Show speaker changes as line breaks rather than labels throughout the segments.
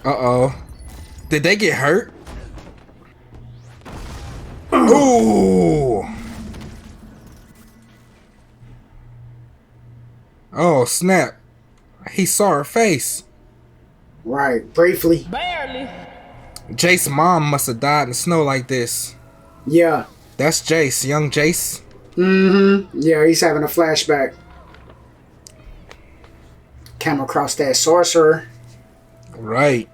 Uh-oh. Did they get hurt? Ooh. Oh, snap. He saw her face.
Right, briefly.
Barely.
Jace's mom must have died in the snow like this.
Yeah.
That's Jace, young Jace.
Mm-hmm. Yeah, he's having a flashback. Come across that sorcerer.
Right.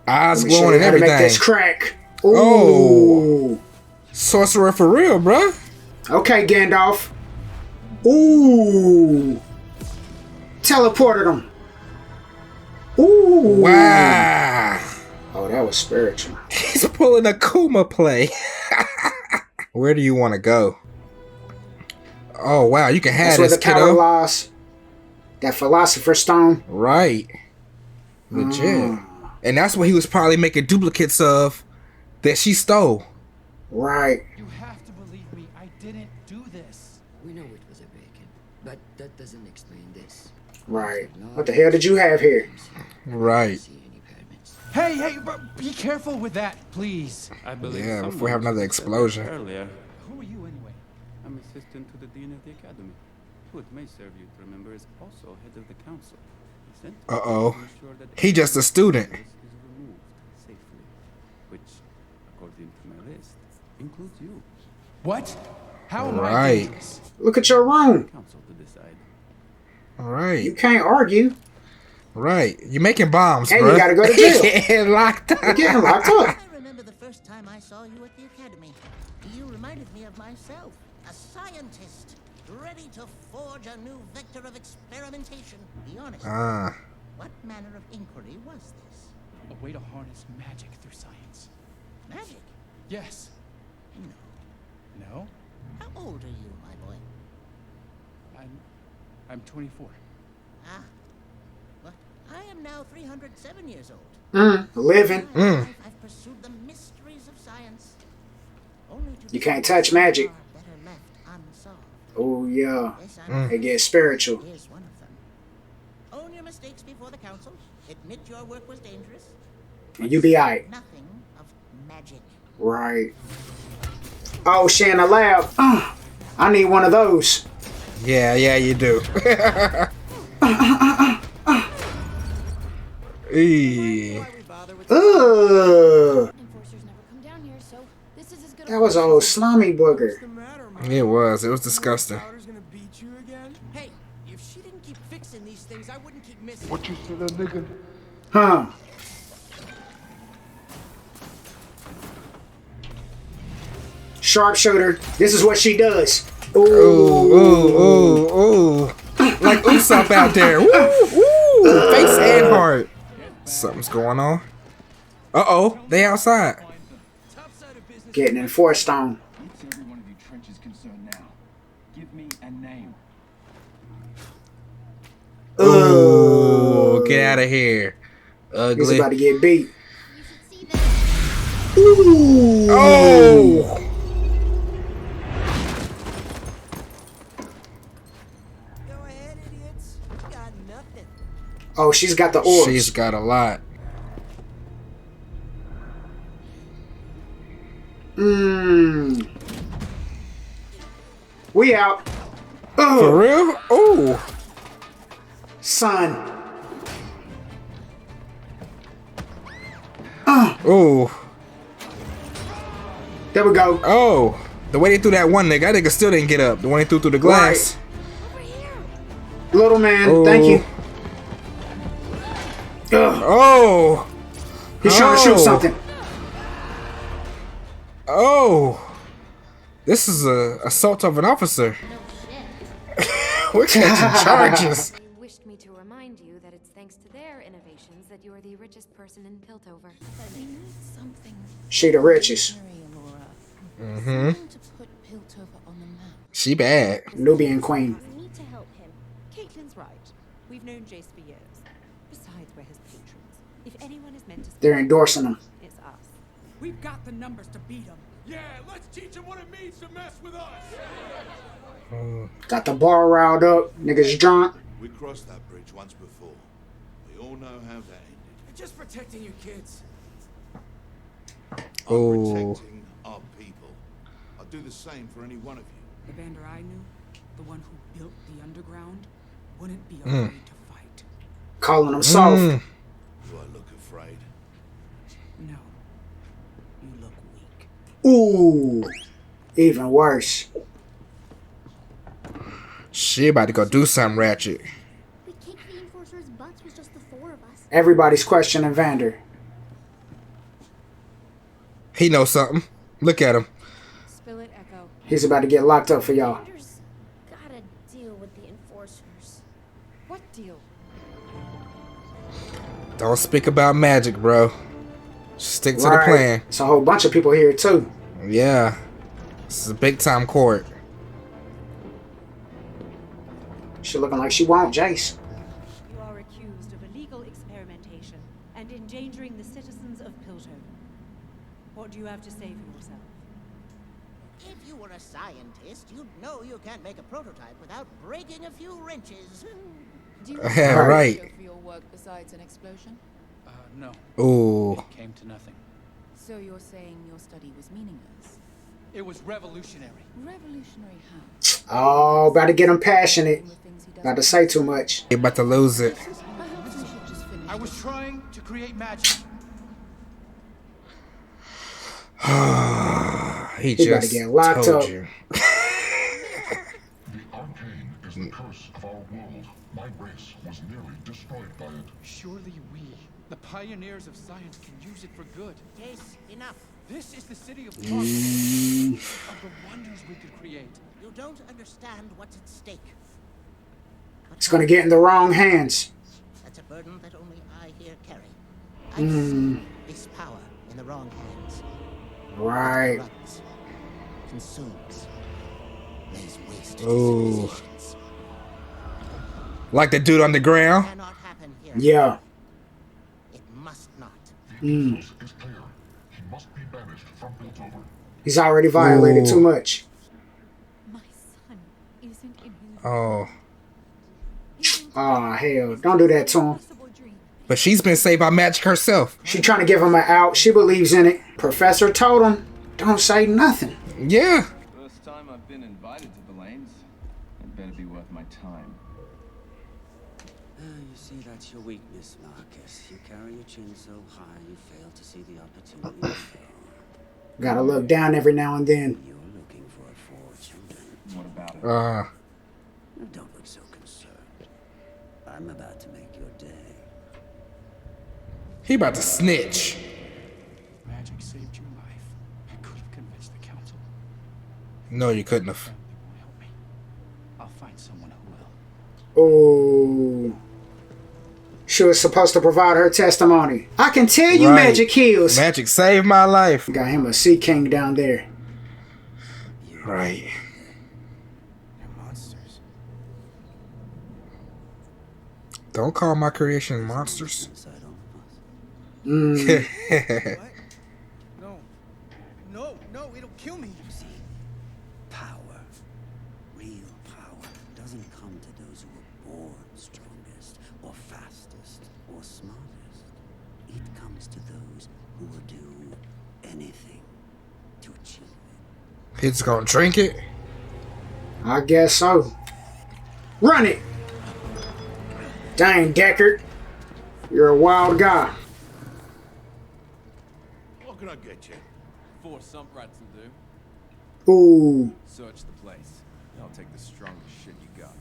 Eyes
Let me show
glowing
you
and
how to
everything.
make this crack. Ooh.
Oh. Sorcerer for real, bruh.
Okay, Gandalf. Ooh. Teleported him. Ooh.
Wow.
Oh, that was spiritual.
He's pulling a Kuma play. Where do you want to go? Oh, wow. You can have
That's where
this,
the power
kiddo.
lies. That philosopher's stone.
Right. Legit. And that's what he was probably making duplicates of that she stole.
Right.
You have to believe me. I didn't do this.
We know it was a break-in, but that doesn't explain this.
Right. What the hell did you have here?
Right.
Hey, be careful with that, please.
I believe
Yeah, before we have another explosion.
Earlier.
Who are you anyway?
I'm assistant to the dean of the academy. Who it may serve you to remember is also head of the council. He sent me
Uh-oh.
to ensure that
He just a student.
this is removed safely, which, according to my list, includes you.
What? How am I
Right.
dangerous?
Look at your room.
Council to decide.
You
Right.
can't argue.
Right. You making bombs,
And
bruh.
you gotta go to jail.
Getting locked
You're
up.
getting locked up.
I remember the first time I saw you at the academy. You reminded me of myself, a scientist, ready to forge a new vector of experimentation. Be honest. What manner of inquiry was this?
A way to harness magic through science.
Magic?
Yes.
No.
No?
How old are you, my boy?
I'm 24.
Ah. Well, I am now 307 years old.
Living.
In my life, I've pursued the mysteries of science. Only to
You can't touch magic.
discover better left unsolved.
Oh, yeah.
Yes, I
It gets spiritual.
Here's one of them. Own your mistakes before the council. Admit your work was dangerous.
And you be alright.
Nothing of magic.
Right. Oh, she in the lab. I need one of those.
Yeah, you do. Eee.
Ugh.
Enforcers never come down here, so this is as good
That was a old slimy booger.
It was disgusting.
Hey, if she didn't keep fixing these things, I wouldn't keep missing.
What you say, that nigga?
Huh. Sharpshooter. This is what she does.
Ooh. Like Usopp out there. Woo, woo. Face and heart. Something's going on. Uh-oh. They outside.
Getting enforced on.
What's every one of you trenches concerned now? Give me a name.
Ooh. Get out of here.
He's
Ugly.
about to get beat.
Oh.
Go ahead, idiots. You got nothing.
Oh, she's got the orbs.
She's got a lot.
We out.
For real? Oh.
Son.
Oh.
There we go.
Oh. The way they threw that one nigga, that nigga still didn't get up. The one they threw through the glass.
Little man,
Oh.
thank you. Ugh.
Oh.
He's trying to shoot something.
Oh. This is a assault of an officer. We're catching charges.
They wished me to remind you that it's thanks to their innovations that you are the richest person in Piltover.
They need something.
She the richest.
Mm-hmm.
To put Piltover on the map.
She bad.
Nubian queen.
We need to help him. Caitlin's right. We've known Jace for years. Besides, we're his patrons. If anyone is meant to
They're endorsing him.
it's us.
We've got the numbers to beat them. Yeah, let's teach them what it means to mess with us.
Got the bar riled up. Niggas drunk.
We crossed that bridge once before. We all know how that ended.
just protecting your kids.
Oh.
Protecting our people. I'll do the same for any one of you.
The Vander I knew, the one who built the underground, wouldn't be afraid to fight.
Calling him soft.
Do I look afraid?
No. You look weak.
Ooh. Even worse.
She about to go do something ratchet.
We kicked the enforcers' butts with just the 4 of us.
Everybody's questioning Vander.
He knows something. Look at him.
Spill it, Echo.
He's about to get locked up for y'all.
Vander's gotta deal with the enforcers.
What deal?
Don't speak about magic, bro. Stick to the
Right.
plan.
It's a whole bunch of people here too.
Yeah. This is a big time court.
She looking like she want Jace.
You are accused of illegal experimentation and endangering the citizens of Piltover. What do you have to say for yourself?
If you were a scientist, you'd know you can't make a prototype without breaking a few wrenches.
Do you
Yeah, right.
for your work besides an explosion?
No.
Ooh.
It came to nothing.
So you're saying your study was meaningless?
It was revolutionary.
Revolutionary how?
Oh, about to get him passionate. About to say too much.
He about to lose it.
Perhaps we should just finish.
I was trying to create magic.
He
He about to
just
get locked
told
up.
you.
The Arcane is the curse of our world. My race was nearly destroyed by it.
Surely we, the pioneers of science, can use it for good.
Jace, enough.
This is the city of progress, of the wonders we could create.
You don't understand what's at stake. But
It's gonna get in the wrong hands.
that's a burden that only I here carry. I've seen this power in the wrong hands.
Right.
Corrupts, consumes, lays waste to
Ooh.
civilizations.
Like the dude on the ground.
Cannot happen here.
Yeah.
It must not.
The ethos is clear. He must be banished from Piltover.
He's already violated
Ooh.
too much.
My son isn't in his
Oh.
Oh hell! Don't do that to him.
possible dream.
But she's been saved by magic herself.
She trying to give him an out. She believes in it. Professor told him, don't say nothing.
Yeah.
First time I've been invited to the lanes. It better be worth my time.
You see, that's your weakness, Marcus. You carry your chin so high, you fail to see the opportunity to fail.
Gotta look down every now and then.
You're looking for a fortune.
What about it?
Now, don't look so concerned. I'm about to make your day.
He about to snitch.
Magic saved your life. I could have convinced the council.
No, you couldn't have.
Family won't help me. I'll find someone who will.
Oh. She was supposed to provide her testimony. I can tell you
Right.
magic heals.
Magic saved my life.
Got him a Sea King down there.
Right.
They're monsters.
Don't call my creation monsters.
Inside all of us.
Mm.
No. No, no, it'll kill me.
You see, power, real power, doesn't come to those who are born strongest, or fastest, or smartest. It comes to those who will do anything to achieve it.
He's gonna drink it.
I guess so. Run it! Dang, Deckard. You're a wild guy.
What can I get you?
4 sump rats will do.
Ooh.
Search the place. I'll take the strongest shit you got.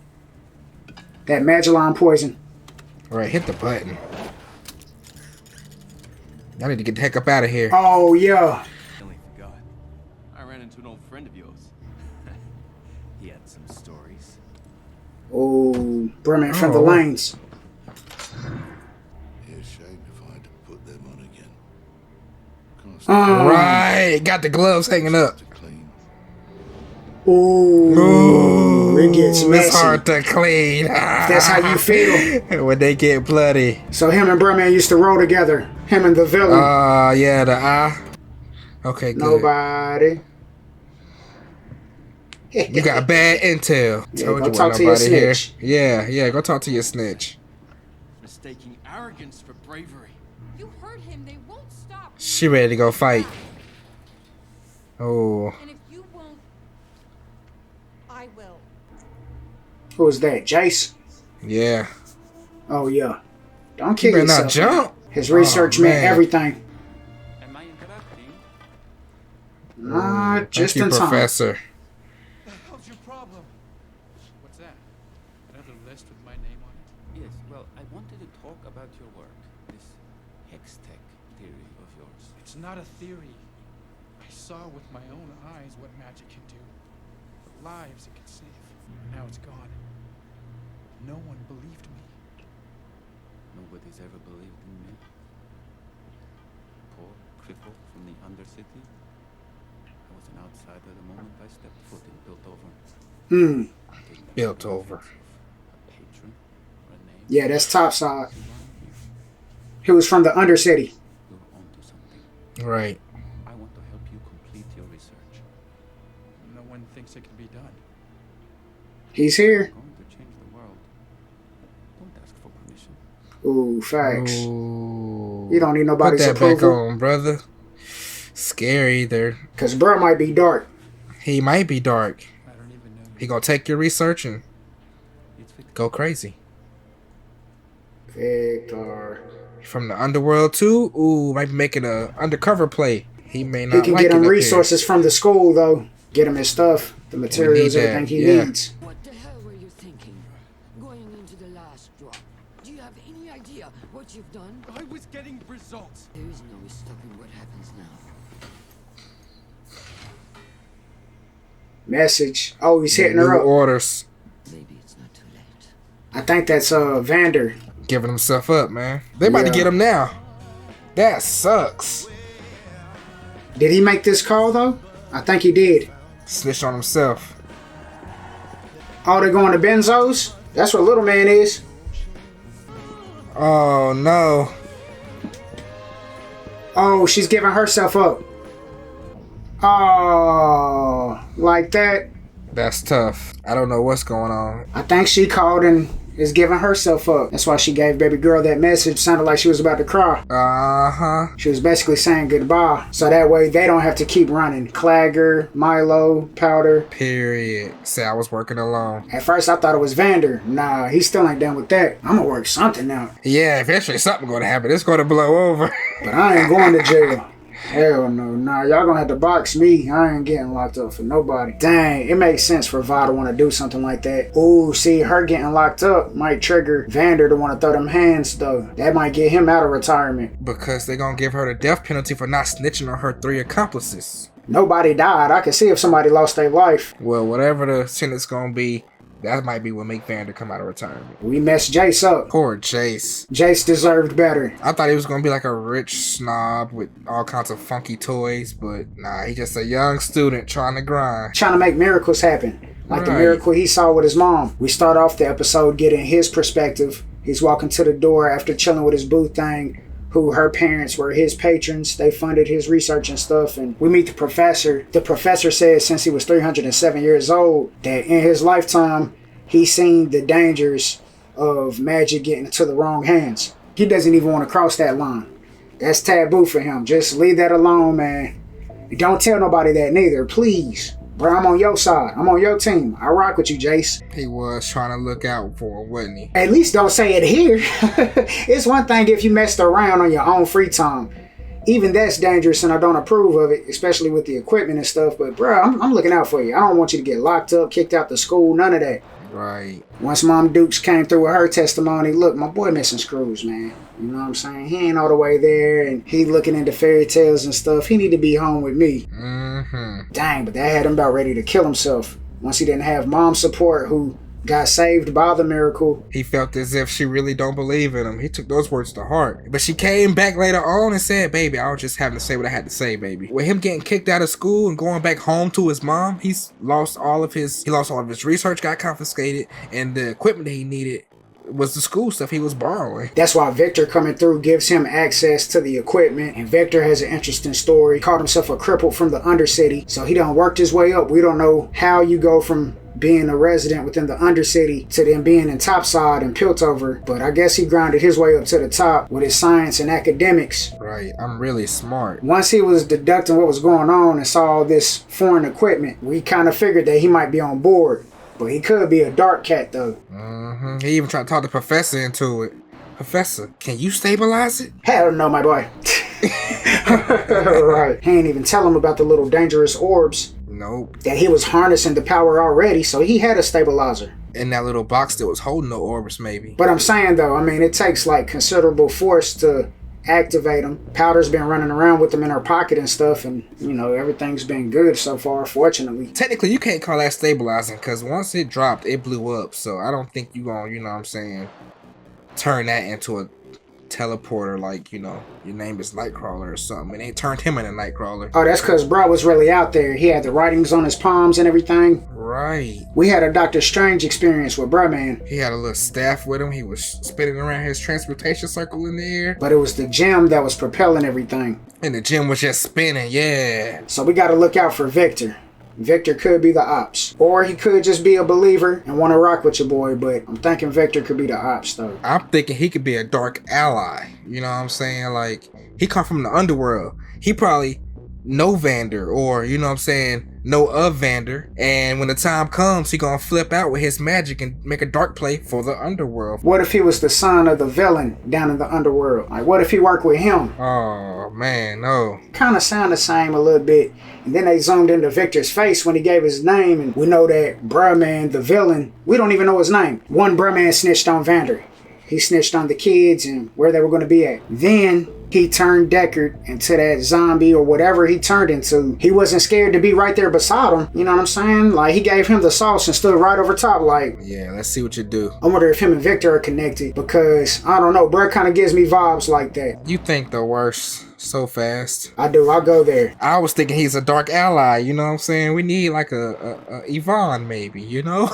That Magellan poison.
Alright, hit the button. I need to get the heck up out of here.
Oh, yeah.
Nearly forgot. I ran into an old friend of yours. He had some stories.
Oh, Bremen from the
Oh.
lanes.
It'd be a shame if I had to put them on again. Can't
Right, got the gloves hanging up.
to clean.
Ooh. It gets
It's
messy.
hard to clean.
That's how you feel.
When they get bloody.
So him and Bremen used to roll together. Him and the villain.
Yeah, the eye. Okay, good.
Nobody.
You got bad intel.
Yeah,
Told
go
you
talk
wasn't
to your
nobody here.
snitch.
Yeah, go talk to your snitch.
Mistaking arrogance for bravery.
You heard him. They won't stop.
She ready to go fight. Oh.
And if you won't, I will.
Who is that? Jace?
Yeah.
Oh, yeah. Don't kill
You better
yourself.
not jump.
His research meant
man.
everything.
Am I interrupting?
Nah, just
Thank
in
you,
time.
Professor.
The hell's your problem? What's that? Another list with my name on it?
Yes, well, I wanted to talk about your work. This hex tech theory of yours.
It's not a theory. I saw with my own eyes what magic can do. The lives it can save. Now it's gone. No one believed me.
Nobody's ever believed in me. Poor cripple from the Undercity. I was an outsider the moment I stepped foot in Piltover.
Built over.
A patron or a name.
Yeah, that's topside. He was from the Undercity.
You're onto something.
Right.
I want to help you complete your research.
No one thinks it can be done.
He's here.
Going to change the world. Don't ask for permission.
Ooh, facts.
Ooh.
You don't need nobody's
Put that back
approval.
on, brother. Scary there.
Because bro might be dark.
He might be dark.
I don't even know.
He gonna take your research and go crazy.
Victor.
From the underworld too? Ooh, might be making a undercover play. He may not
He can
like
get
it
him
up
resources from the school, though. Get him his stuff, the materials,
that,
everything he
yeah.
needs.
What the hell were you thinking? Going into the last drop. Do you have any idea what you've done?
I was getting results.
There is no stopping what happens now.
Message. Oh, he's hitting
New
her up.
orders.
Maybe it's not too late.
I think that's Vander.
Giving himself up, man. They about to get him now. That sucks.
Did he make this call, though? I think he did.
Snitched on himself.
Oh, they're going to Benzo's? That's what Little Man is.
Oh, no.
Oh, she's giving herself up. Oh, like that?
That's tough. I don't know what's going on.
I think she called and is giving herself up. That's why she gave baby girl that message. Sounded like she was about to cry.
Uh-huh.
She was basically saying goodbye. So that way they don't have to keep running. Clagger, Milo, Powder.
Period. Say I was working alone.
At first I thought it was Vander. Nah, he still ain't done with that. I'm gonna work something out.
Yeah, eventually something gonna happen. It's gonna blow over.
But I ain't going to jail. Hell no. Nah, y'all gonna have to box me. I ain't getting locked up for nobody. Dang, it makes sense for Va to want to do something like that. Ooh, see, her getting locked up might trigger Vander to want to throw them hands, though. That might get him out of retirement.
Because they gonna give her the death penalty for not snitching on her 3 accomplices.
Nobody died. I can see if somebody lost their life.
Well, whatever the sentence gonna be, that might be what make Vander come out of retirement.
We messed Jace up.
Poor Jace.
Jace deserved better.
I thought he was gonna be like a rich snob with all kinds of funky toys, but nah, he's just a young student trying to grind.
Trying to make miracles happen. Like the
Right.
miracle he saw with his mom. We start off the episode getting his perspective. He's walking to the door after chilling with his boo thing, who her parents were his patrons. They funded his research and stuff. And we meet the professor. The professor says since he was 307 years old, that in his lifetime, he's seen the dangers of magic getting into the wrong hands. He doesn't even want to cross that line. That's taboo for him. Just leave that alone, man. Don't tell nobody that neither, please. Bro, I'm on your side. I'm on your team. I rock with you, Jace.
He was trying to look out for him, wasn't he?
At least don't say it here. It's one thing if you messed around on your own free time. Even that's dangerous and I don't approve of it, especially with the equipment and stuff. But bro, I'm looking out for you. I don't want you to get locked up, kicked out the school, none of that.
Right.
Once Mom Dukes came through with her testimony, look, my boy missing screws, man. You know what I'm saying? He ain't all the way there and he looking into fairy tales and stuff. He need to be home with me.
Mm-hmm.
Dang, but that had him about ready to kill himself. Once he didn't have Mom's support, who got saved by the miracle.
He felt as if she really don't believe in him. He took those words to heart. But she came back later on and said, baby, I was just having to say what I had to say, baby. With him getting kicked out of school and going back home to his mom, he lost all of his research, got confiscated, and the equipment that he needed was the school stuff he was borrowing.
That's why Victor coming through gives him access to the equipment. And Victor has an interesting story. Called himself a cripple from the Undercity. So he done worked his way up. We don't know how you go from being a resident within the Undercity to then being in Topside and Piltover, but I guess he grinded his way up to the top with his science and academics.
Right, I'm really smart.
Once he was deducting what was going on and saw all this foreign equipment, we kind of figured that he might be on board, but he could be a dark cat though.
He even tried to talk the professor into it. Professor, can you stabilize it?
Hell no, my boy. Right. He ain't even tell him about the little dangerous orbs.
Nope.
That he was harnessing the power already, so he had a stabilizer.
In that little box that was holding the orbs, maybe.
But I'm saying though, I mean, it takes like considerable force to activate them. Powder's been running around with them in her pocket and stuff, and you know, everything's been good so far, fortunately.
Technically, you can't call that stabilizing, because once it dropped, it blew up, so I don't think you gonna, you know what I'm saying, turn that into a teleporter like, you know, your name is Nightcrawler or something. It ain't turned him into Nightcrawler.
Oh, that's because bro was really out there. He had the writings on his palms and everything.
Right.
We had a Doctor Strange experience with bro, man.
He had a little staff with him. He was spinning around his transportation circle in the air.
But it was the gem that was propelling everything.
And the gem was just spinning, yeah.
So we got to look out for Victor. Victor could be the ops. Or he could just be a believer and want to rock with your boy, but I'm thinking Victor could be the ops, though.
I'm thinking he could be a dark ally. You know what I'm saying? Like, he come from the underworld. He probably know Vander, or, you know what I'm saying, know of Vander. And when the time comes, he gonna flip out with his magic and make a dark play for the underworld.
What if he was the son of the villain down in the underworld? Like, what if he worked with him?
Oh, man, no.
Kind of sound the same a little bit. And then they zoomed into Victor's face when he gave his name, and we know that bruh man, the villain, we don't even know his name. One bruh man snitched on Vander. He snitched on the kids and where they were going to be at. Then he turned Deckard into that zombie or whatever he turned into. He wasn't scared to be right there beside him. You know what I'm saying? Like, he gave him the sauce and stood right over top like...
Yeah, let's see what you do.
I wonder if him and Victor are connected because, I don't know, bruh kind of gives me vibes like that.
You think the worst so fast.
I do. I'll go there.
I was thinking he's a dark ally. You know what I'm saying? We need like a Yvonne maybe, you know?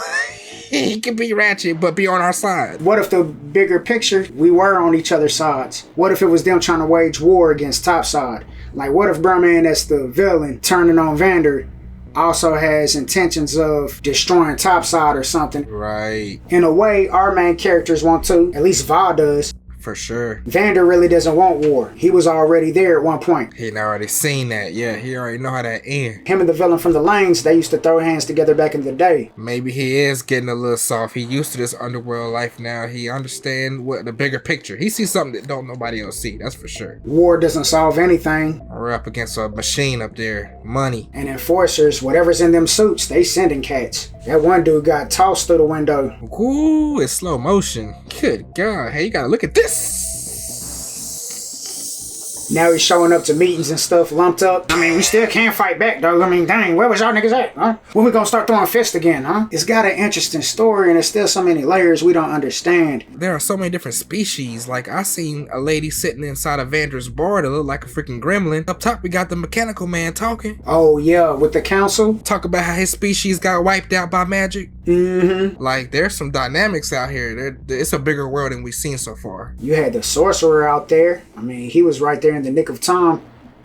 He can be ratchet, but be on our side.
What if the bigger picture, we were on each other's sides? What if it was them trying to wage war against Topside? Like, what if Brahman, that's the villain, turning on Vander, also has intentions of destroying Topside or something?
Right.
In a way, our main characters want to. At least Va does.
For sure.
Vander really doesn't want war. He was already there at one point.
He'd already seen that. Yeah, he already know how that ends.
Him and the villain from the lanes, they used to throw hands together back in the day.
Maybe he is getting a little soft. He used to this underworld life now. He understand what the bigger picture. He sees something that don't nobody else see. That's for sure.
War doesn't solve anything.
We're up against a machine up there. Money.
And enforcers, whatever's in them suits, they sending cats. That one dude got tossed through the window.
Ooh, it's slow motion. Good God. Hey, you gotta look at this.
Now he's showing up to meetings and stuff lumped up. I mean, we still can't fight back, though. I mean, dang, where was y'all niggas at, huh? When we gonna start throwing fists again, huh? It's got an interesting story, and there's still so many layers we don't understand.
There are so many different species. Like, I seen a lady sitting inside of Vander's bar that looked like a freaking gremlin. Up top, we got the mechanical man talking.
Oh, yeah, with the council?
Talk about how his species got wiped out by magic.
Mm-hmm.
Like, there's some dynamics out here. It's a bigger world than we've seen so far.
You had the sorcerer out there. I mean, he was right there in the nick of time.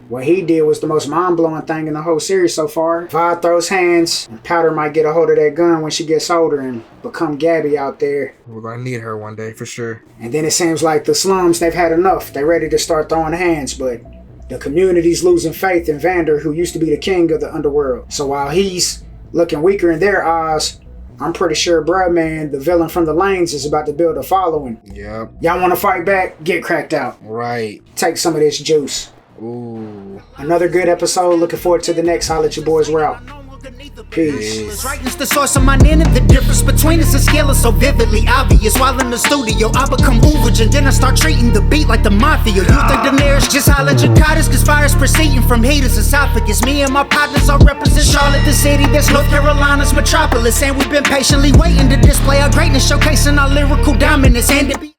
What he did was the most mind-blowing thing in the whole series so far. Vi throws hands, and Powder might get a hold of that gun when she gets older and become Gabby out there.
We're gonna need her one day, for sure.
And then it seems like the slums, they've had enough. They're ready to start throwing hands, but the community's losing faith in Vander, who used to be the king of the underworld. So while he's looking weaker in their eyes, I'm pretty sure Bradman, the villain from the lanes, is about to build a following.
Yep.
Y'all want to fight back? Get cracked out.
Right.
Take some of this juice.
Ooh.
Another good episode. Looking forward to the next. Holla at your boys. We're out. Peace.
Writing's the source of my name, and the difference between us and scale is so vividly obvious. While in the studio, I become uberage, and then I start treating the beat like the mafia. You think Daenerys just holla Jakartas, cause fire's proceeding from Heatah's esophagus. Me and my partners all represent Charlotte, the city that's North Carolina's metropolis. And we've been patiently waiting to display our greatness, showcasing our lyrical dominance. And to be